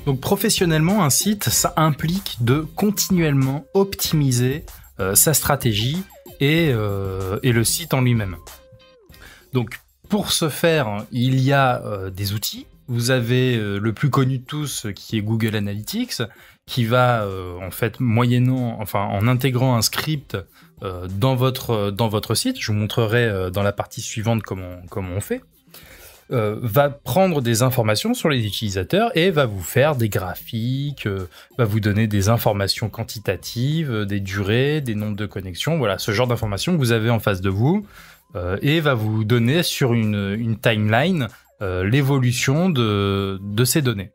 Donc professionnellement, un site, ça implique de continuellement optimiser sa stratégie et le site en lui-même. Donc pour ce faire, il y a des outils. Vous avez le plus connu de tous qui est Google Analytics, qui va en intégrant un script dans votre site. Je vous montrerai dans la partie suivante comment on fait. Va prendre des informations sur les utilisateurs et va vous faire des graphiques, va vous donner des informations quantitatives, des durées, des nombres de connexions, voilà, ce genre d'informations que vous avez en face de vous, et va vous donner sur une timeline l'évolution de ces données.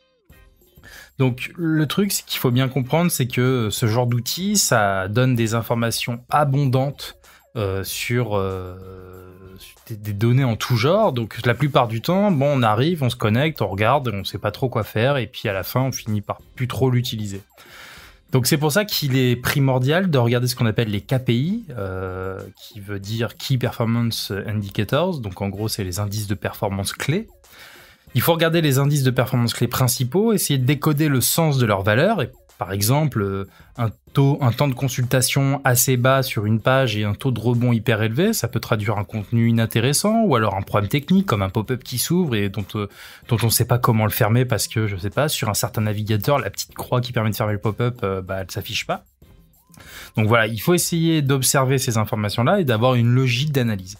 Donc le truc qu'il faut bien comprendre, c'est que ce genre d'outil, ça donne des informations abondantes sur des données en tout genre. Donc la plupart du temps, on arrive, on se connecte, on regarde, on sait pas trop quoi faire, et puis à la fin, on finit par plus trop l'utiliser. Donc c'est pour ça qu'il est primordial de regarder ce qu'on appelle les KPI, qui veut dire Key Performance Indicators. Donc en gros, c'est les indices de performance clés. Il faut regarder les indices de performance clés principaux, essayer de décoder le sens de leurs valeurs. Et par exemple, un temps de consultation assez bas sur une page et un taux de rebond hyper élevé, ça peut traduire un contenu inintéressant, ou alors un problème technique comme un pop-up qui s'ouvre et dont on ne sait pas comment le fermer parce que, je sais pas, sur un certain navigateur, la petite croix qui permet de fermer le pop-up, elle s'affiche pas. Donc voilà, il faut essayer d'observer ces informations-là et d'avoir une logique d'analyse.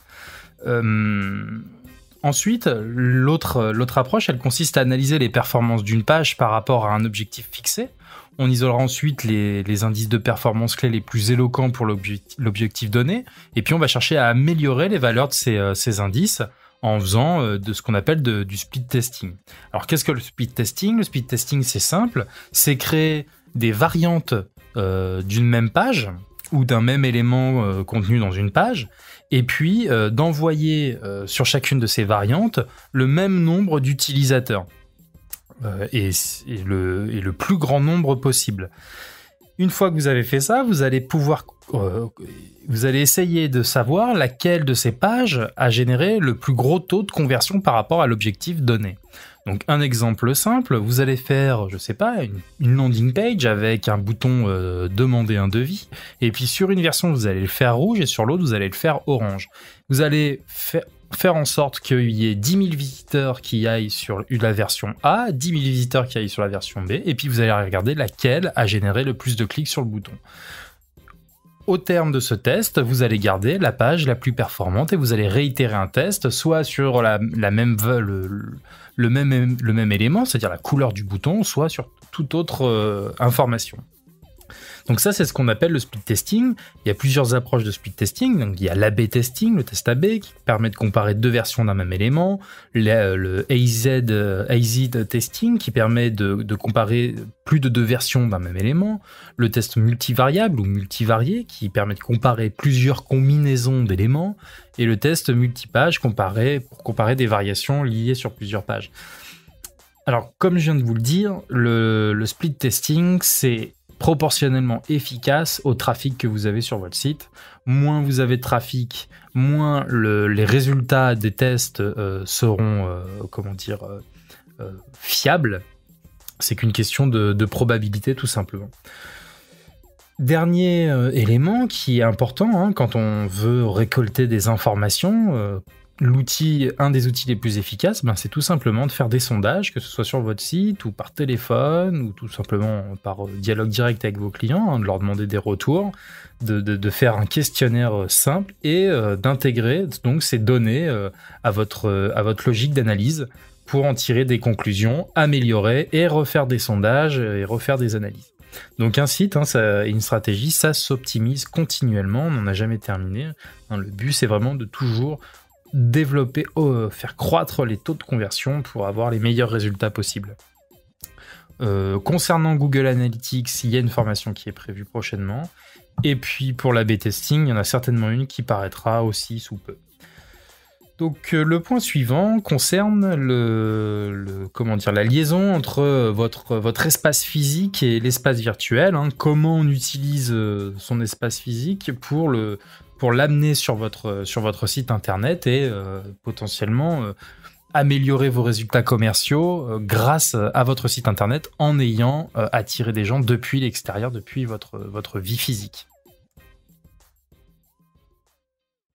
Ensuite, l'autre approche, elle consiste à analyser les performances d'une page par rapport à un objectif fixé. On isolera ensuite les indices de performance clés les plus éloquents pour l'objectif donné, et puis on va chercher à améliorer les valeurs de ces indices en faisant de ce qu'on appelle du speed testing. Alors qu'est-ce que le speed testing ? Le speed testing, c'est simple, c'est créer des variantes d'une même page ou d'un même élément contenu dans une page, et puis d'envoyer sur chacune de ces variantes le même nombre d'utilisateurs et le plus grand nombre possible. Une fois que vous avez fait ça, vous allez essayer de savoir laquelle de ces pages a généré le plus gros taux de conversion par rapport à l'objectif donné. Donc un exemple simple, vous allez faire, je sais pas, une landing page avec un bouton demander un devis, et puis sur une version vous allez le faire rouge et sur l'autre vous allez le faire orange. Vous allez faire en sorte qu'il y ait 10 000 visiteurs qui aillent sur la version A, 10 000 visiteurs qui aillent sur la version B, et puis vous allez regarder laquelle a généré le plus de clics sur le bouton. Au terme de ce test, vous allez garder la page la plus performante et vous allez réitérer un test, soit sur le même élément, c'est-à-dire la couleur du bouton, soit sur toute autre information. Donc ça, c'est ce qu'on appelle le speed testing. Il y a plusieurs approches de speed testing. Donc il y a l'A/B testing, le test A/B, qui permet de comparer deux versions d'un même élément. Le AZ testing, qui permet de comparer plus de deux versions d'un même élément. Le test multivariable ou multivarié, qui permet de comparer plusieurs combinaisons d'éléments. Et le test multipage, pour comparer des variations liées sur plusieurs pages. Alors, comme je viens de vous le dire, le split testing, c'est proportionnellement efficace au trafic que vous avez sur votre site. Moins vous avez de trafic, moins les résultats des tests seront fiables. C'est qu'une question de probabilité, tout simplement. Dernier élément qui est important quand on veut récolter des informations, un des outils les plus efficaces, c'est tout simplement de faire des sondages, que ce soit sur votre site ou par téléphone ou tout simplement par dialogue direct avec vos clients, de leur demander des retours, de faire un questionnaire simple et d'intégrer donc ces données à votre logique d'analyse pour en tirer des conclusions, améliorer et refaire des sondages et refaire des analyses. Donc un site, une stratégie, ça s'optimise continuellement, on n'en a jamais terminé. Le but, c'est vraiment de toujours développer, faire croître les taux de conversion pour avoir les meilleurs résultats possibles. Concernant Google Analytics, il y a une formation qui est prévue prochainement. Et puis pour l'A/B testing, il y en a certainement une qui paraîtra aussi sous peu. Donc le point suivant concerne la liaison entre votre espace physique et l'espace virtuel. Comment on utilise son espace physique pour l'amener sur votre site internet et potentiellement améliorer vos résultats commerciaux grâce à votre site internet en ayant attiré des gens depuis l'extérieur, depuis votre vie physique.